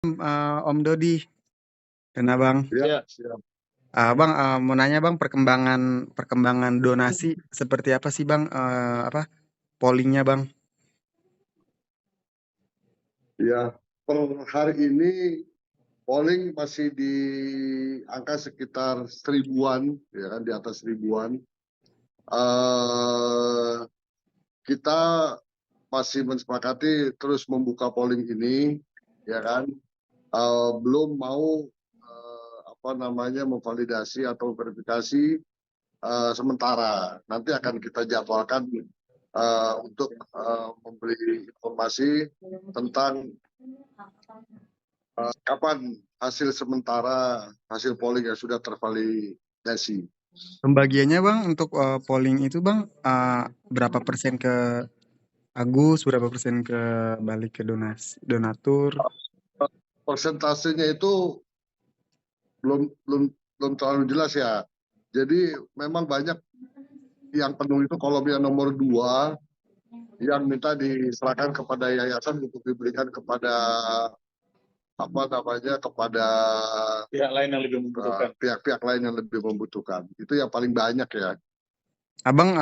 Om Dodi dan Abang. Ya, siap. Bang, mau nanya Bang, perkembangan perkembangan donasi seperti apa sih Bang? Apa pollingnya Bang? Ya, per hari ini polling masih di angka sekitar seribuan, ya kan, di atas seribuan. Eh kita masih mensepakati terus membuka polling ini, ya kan. Belum mau apa namanya memvalidasi atau verifikasi sementara. Nanti akan kita jadwalkan untuk memberi informasi tentang kapan hasil sementara hasil polling yang sudah tervalidasi. Pembagiannya Bang untuk polling itu Bang, berapa persen ke Agus, berapa persen ke balik ke donatur? Persentasenya itu belum belum belum terlalu jelas ya. Jadi memang banyak yang penuh itu kolom yang nomor 2 yang minta diserahkan kepada yayasan untuk diberikan kepada apa namanya kepada pihak lain yang lebih membutuhkan. Pihak-pihak lain yang lebih membutuhkan. Itu yang paling banyak ya. Abang,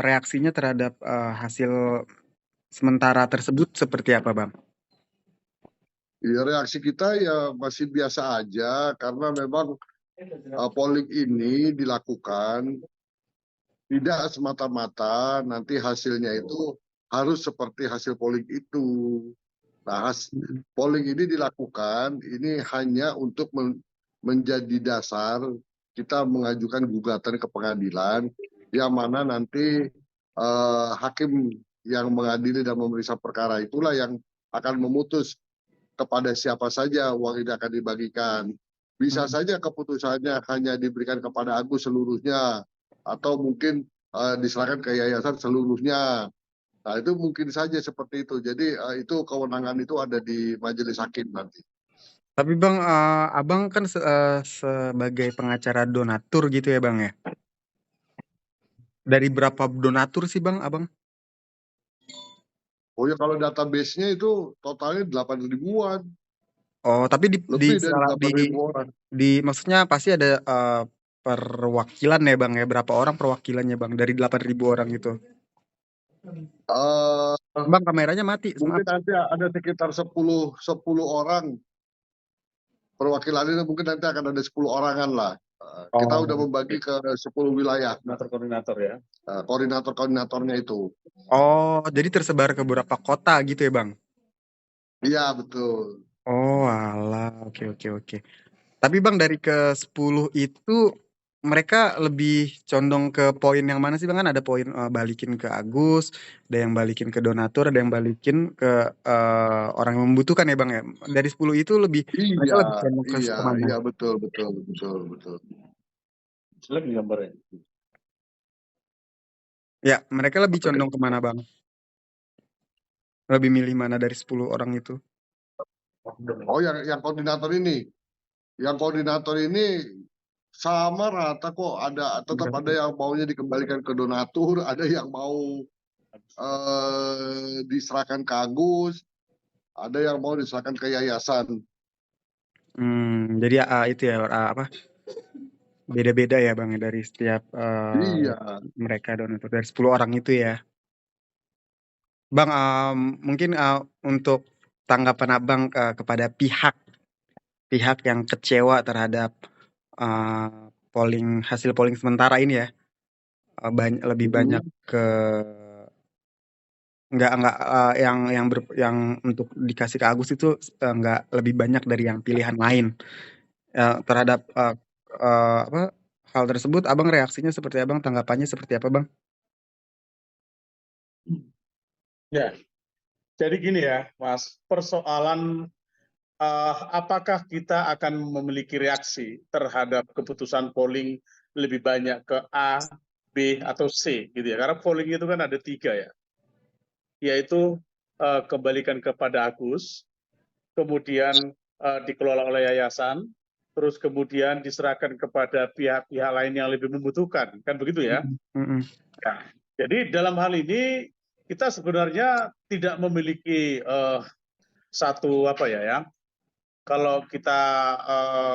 reaksinya terhadap hasil sementara tersebut seperti apa Bang? Ya, reaksi kita ya masih biasa aja karena memang polling ini dilakukan tidak semata-mata nanti hasilnya itu harus seperti hasil polling itu. Nah, polling ini dilakukan ini hanya untuk menjadi dasar kita mengajukan gugatan ke pengadilan yang mana nanti hakim yang mengadili dan memeriksa perkara itulah yang akan memutus kepada siapa saja uang ini akan dibagikan. Bisa saja keputusannya hanya diberikan kepada Agus seluruhnya atau mungkin diserahkan ke yayasan seluruhnya. Nah, itu mungkin saja seperti itu. Jadi itu kewenangan itu ada di majelis hakim nanti. Tapi Bang, Abang kan sebagai pengacara donatur gitu ya Bang ya? Dari berapa donatur sih Bang, Abang? Oh ya, kalau database-nya itu totalnya 8 ribuan. Oh, tapi Lebih dari 8 ribu orang. maksudnya pasti ada perwakilan ya Bang ya? Berapa orang perwakilannya Bang dari 8.000 orang itu? Uh, Bang, kameranya mati, maaf. Mungkin nanti ada sekitar 10 orang. Perwakilan ini mungkin nanti akan ada 10 orangan lah. Kita udah Oh. membagi ke 10 wilayah. Koordinator ya. Koordinator-koordinatornya itu. Oh, jadi tersebar ke beberapa kota gitu ya Bang? Iya, betul. Oh, alah, oke oke oke. Tapi Bang, dari ke 10 itu mereka lebih condong ke poin yang mana sih Bang? Kan ada poin balikin ke Agus, ada yang balikin ke donatur, ada yang balikin ke orang yang membutuhkan ya Bang ya. Dari 10 itu mereka Iya, lebih condong ke iya, kemana? iya, betul, betul, betul, betul. Jelek nih gambarnya. Ya, mereka lebih Oke. condong kemana Bang? Lebih milih mana dari 10 orang itu? Oh, yang koordinator ini. Yang koordinator ini sama rata kok, tetap ada yang maunya dikembalikan ke donatur, ada yang mau diserahkan ke Agus, ada yang mau diserahkan ke yayasan. Jadi itu ya apa? Beda-beda ya Bang ya dari setiap Iya. mereka donatur dari 10 orang itu ya. Bang, mungkin untuk tanggapan Abang kepada pihak yang kecewa terhadap hasil polling sementara ini ya, lebih banyak ke nggak yang untuk dikasih ke Agus itu nggak lebih banyak dari yang pilihan lain. Terhadap apa hal tersebut, Abang reaksinya seperti Abang, tanggapannya seperti apa Bang? Ya, jadi gini ya, Mas. Persoalan apakah kita akan memiliki reaksi terhadap keputusan polling lebih banyak ke A, B, atau C, gitu ya? Karena polling itu kan ada 3 ya, yaitu kembalikan kepada Agus, kemudian dikelola oleh yayasan, terus kemudian diserahkan kepada pihak-pihak lain yang lebih membutuhkan, kan begitu ya? Nah, jadi dalam hal ini kita sebenarnya tidak memiliki satu apa ya, kalau kita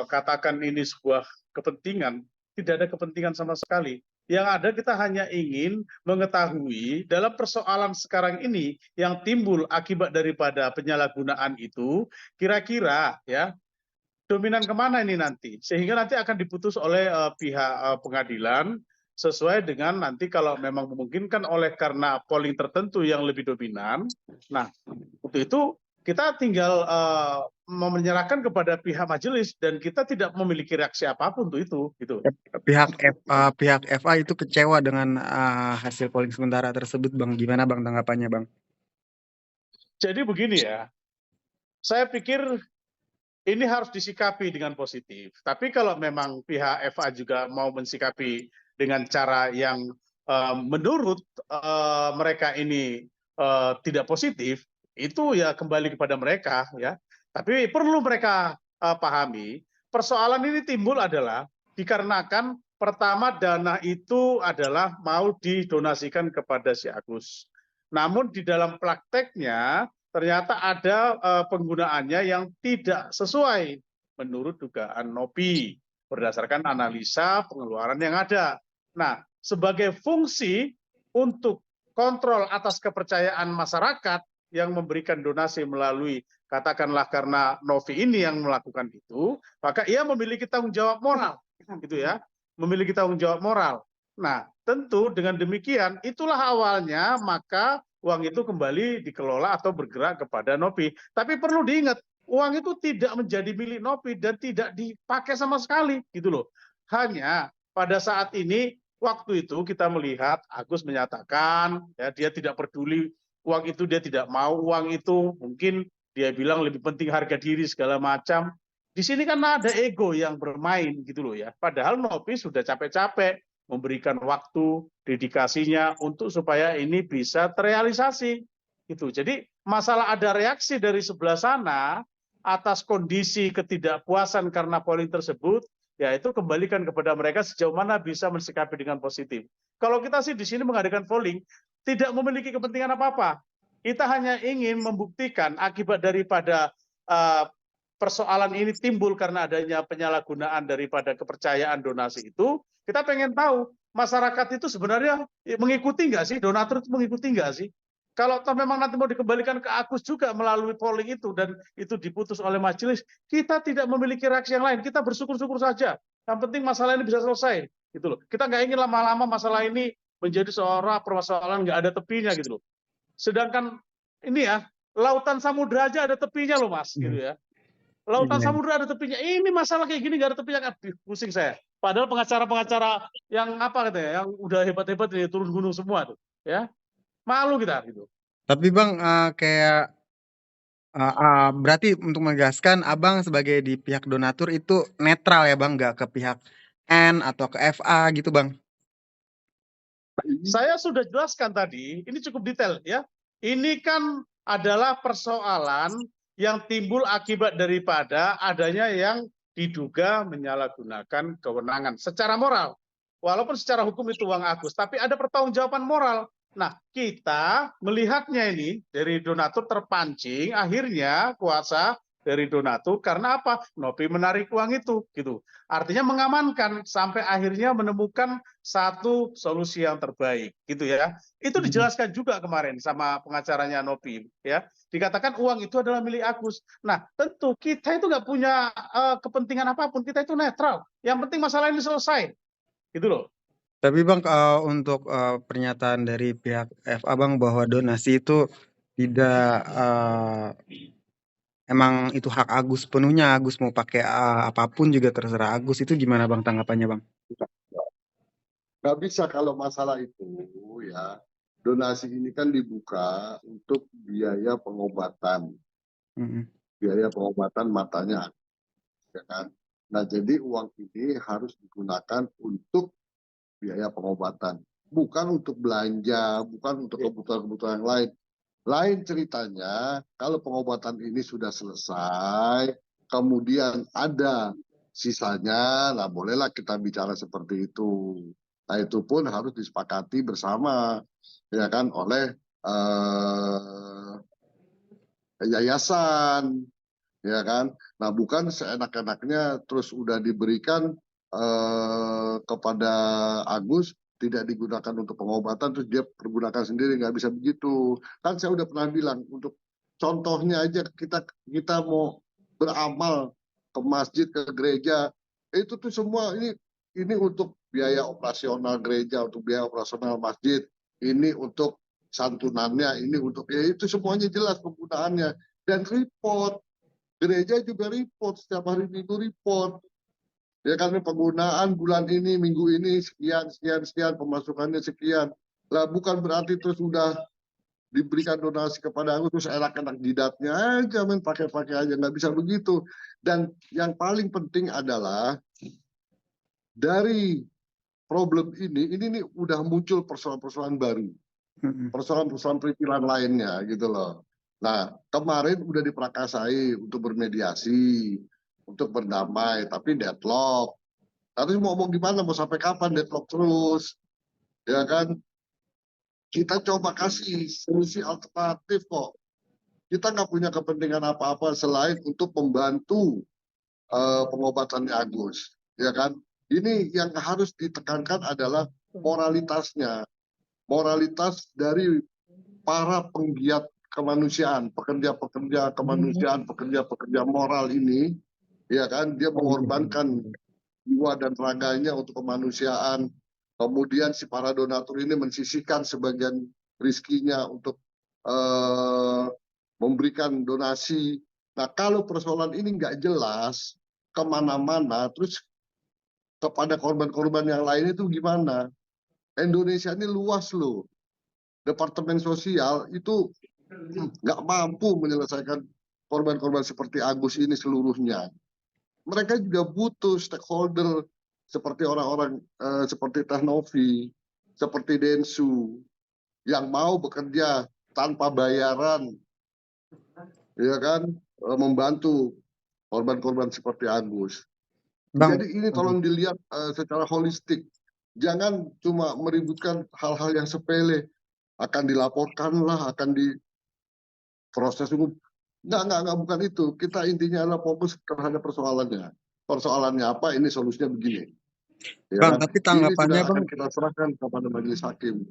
katakan ini sebuah kepentingan, tidak ada kepentingan sama sekali. Yang ada kita hanya ingin mengetahui dalam persoalan sekarang ini yang timbul akibat daripada penyalahgunaan itu, kira-kira ya dominan kemana ini nanti, sehingga nanti akan diputus oleh pihak pengadilan sesuai dengan nanti kalau memang memungkinkan oleh karena polling tertentu yang lebih dominan. Nah, untuk itu kita tinggal menyerahkan kepada pihak majelis dan kita tidak memiliki reaksi apapun untuk itu, gitu. Pihak FA itu kecewa dengan hasil polling sementara tersebut, Bang. Gimana, Bang, tanggapannya, Bang? Jadi begini ya, saya pikir ini harus disikapi dengan positif. Tapi kalau memang pihak FA juga mau mensikapi dengan cara yang menurut mereka ini tidak positif, itu ya kembali kepada mereka ya. Tapi perlu mereka pahami, persoalan ini timbul adalah dikarenakan pertama dana itu adalah mau didonasikan kepada si Agus. Namun di dalam prakteknya ternyata ada penggunaannya yang tidak sesuai menurut dugaan Nopi berdasarkan analisa pengeluaran yang ada. Nah, sebagai fungsi untuk kontrol atas kepercayaan masyarakat yang memberikan donasi melalui katakanlah karena Novi ini yang melakukan itu, maka ia memiliki tanggung jawab moral, gitu ya, memiliki tanggung jawab moral. Nah, tentu dengan demikian itulah awalnya maka uang itu kembali dikelola atau bergerak kepada Nopi. Tapi perlu diingat, uang itu tidak menjadi milik Nopi dan tidak dipakai sama sekali, gitu loh. Hanya pada saat ini, waktu itu kita melihat Agus menyatakan ya dia tidak peduli uang itu, dia tidak mau uang itu, mungkin dia bilang lebih penting harga diri segala macam. Di sini kan ada ego yang bermain gitu loh ya. Padahal Nopi sudah capek-capek memberikan waktu, dedikasinya untuk supaya ini bisa terrealisasi. Itu. Jadi masalah ada reaksi dari sebelah sana atas kondisi ketidakpuasan karena polling tersebut, ya itu kembalikan kepada mereka sejauh mana bisa mensikapi dengan positif. Kalau kita sih di sini mengadakan polling, tidak memiliki kepentingan apa-apa. Kita hanya ingin membuktikan akibat daripada persoalan ini timbul karena adanya penyalahgunaan daripada kepercayaan donasi itu, kita pengen tahu masyarakat itu sebenarnya mengikuti nggak sih, donatur itu mengikuti nggak sih? Kalau toh memang nanti mau dikembalikan ke Agus juga melalui polling itu dan itu diputus oleh majelis, kita tidak memiliki reaksi yang lain. Kita bersyukur-syukur saja. Yang penting masalah ini bisa selesai, gitu loh. Kita nggak ingin lama-lama masalah ini menjadi seorang permasalahan nggak ada tepinya, gitu loh. Sedangkan ini ya, lautan samudra aja ada tepinya loh, Mas, gitu ya. Lautan samudra ada tepinya. Ini masalah kayak gini nggak ada tepinya, pusing saya. Padahal pengacara-pengacara yang apa katanya, yang udah hebat-hebat ya turun gunung semua tuh, ya malu kita gitu. Tapi Bang, kayak berarti untuk menegaskan Abang sebagai di pihak donatur itu netral ya Bang, nggak ke pihak N atau ke FA gitu Bang? Saya sudah jelaskan tadi, ini cukup detail ya. Ini kan adalah persoalan yang timbul akibat daripada adanya yang diduga menyalahgunakan kewenangan secara moral. Walaupun secara hukum itu uang Agus, tapi ada pertanggungjawaban moral. Nah, kita melihatnya ini dari donatur terpancing, akhirnya kuasa dari donatur karena apa? Nopi menarik uang itu, gitu. Artinya mengamankan sampai akhirnya menemukan satu solusi yang terbaik, gitu ya. Itu dijelaskan juga kemarin sama pengacaranya Nopi, ya. Dikatakan uang itu adalah milik Agus. Nah, tentu kita itu nggak punya kepentingan apapun, kita itu netral. Yang penting masalah ini selesai, gitu loh. Tapi Bang, untuk pernyataan dari pihak FA Bang bahwa donasi itu tidak emang itu hak Agus sepenuhnya, Agus mau pakai apapun juga terserah Agus, itu gimana Bang tanggapannya Bang? Nggak bisa kalau masalah itu ya, donasi ini kan dibuka untuk biaya pengobatan. Biaya pengobatan matanya, ya kan? Nah, jadi uang ini harus digunakan untuk biaya pengobatan, bukan untuk belanja, bukan untuk kebutuhan-kebutuhan yang lain. Lain ceritanya, kalau pengobatan ini sudah selesai, kemudian ada sisanya, nah bolehlah kita bicara seperti itu. Nah, itu pun harus disepakati bersama, ya kan, oleh yayasan. ya kan? Nah, bukan seenak-enaknya terus udah diberikan kepada Agus tidak digunakan untuk pengobatan terus dia pergunakan sendiri, nggak bisa begitu. Kan saya udah pernah bilang untuk contohnya aja kita mau beramal ke masjid, ke gereja, itu tuh semua ini untuk biaya operasional gereja, untuk biaya operasional masjid, ini untuk santunannya, ini untuk ya itu semuanya jelas penggunaannya dan report. Gereja juga report setiap hari Minggu report. Ya kan penggunaan bulan ini, minggu ini sekian, pemasukannya sekian. Lah bukan berarti terus udah diberikan donasi kepada aku terus enak-enak jidatnya aja main pakai-pakai aja, nggak bisa begitu. Dan yang paling penting adalah dari problem ini nih udah muncul persoalan-persoalan baru, persoalan-persoalan perikilan lainnya gitu loh. Nah, kemarin udah diprakasai untuk bermediasi, untuk berdamai, tapi deadlock. Tapi mau gimana, mau sampai kapan deadlock terus, ya kan? Kita coba kasih solusi alternatif kok. Kita nggak punya kepentingan apa-apa selain untuk membantu pengobatannya Agus, ya kan? Ini yang harus ditekankan adalah moralitasnya, moralitas dari para penggiat kemanusiaan, pekerja-pekerja kemanusiaan, pekerja-pekerja moral ini, ya kan? Dia mengorbankan jiwa dan raganya untuk kemanusiaan. Kemudian si para donatur ini mensisihkan sebagian rizkinya untuk memberikan donasi. Nah, kalau persoalan ini nggak jelas kemana-mana, terus kepada korban-korban yang lain itu gimana? Indonesia ini luas loh. Departemen Sosial itu nggak mampu menyelesaikan korban-korban seperti Agus ini seluruhnya. Mereka juga butuh stakeholder seperti orang-orang seperti Teh Novi, seperti Densu, yang mau bekerja tanpa bayaran, ya kan, membantu korban-korban seperti Agus. Bang, Jadi ini tolong dilihat secara holistik. Jangan cuma meributkan hal-hal yang sepele. Akan dilaporkan lah, akan diproses hukum. Nggak, bukan itu. Kita intinya adalah fokus terhadap persoalannya. Persoalannya apa, ini solusinya begini. Ya Bang, kan? tapi Ini tanggapannya sudah Bang, akan kita serahkan kepada majelis hakim.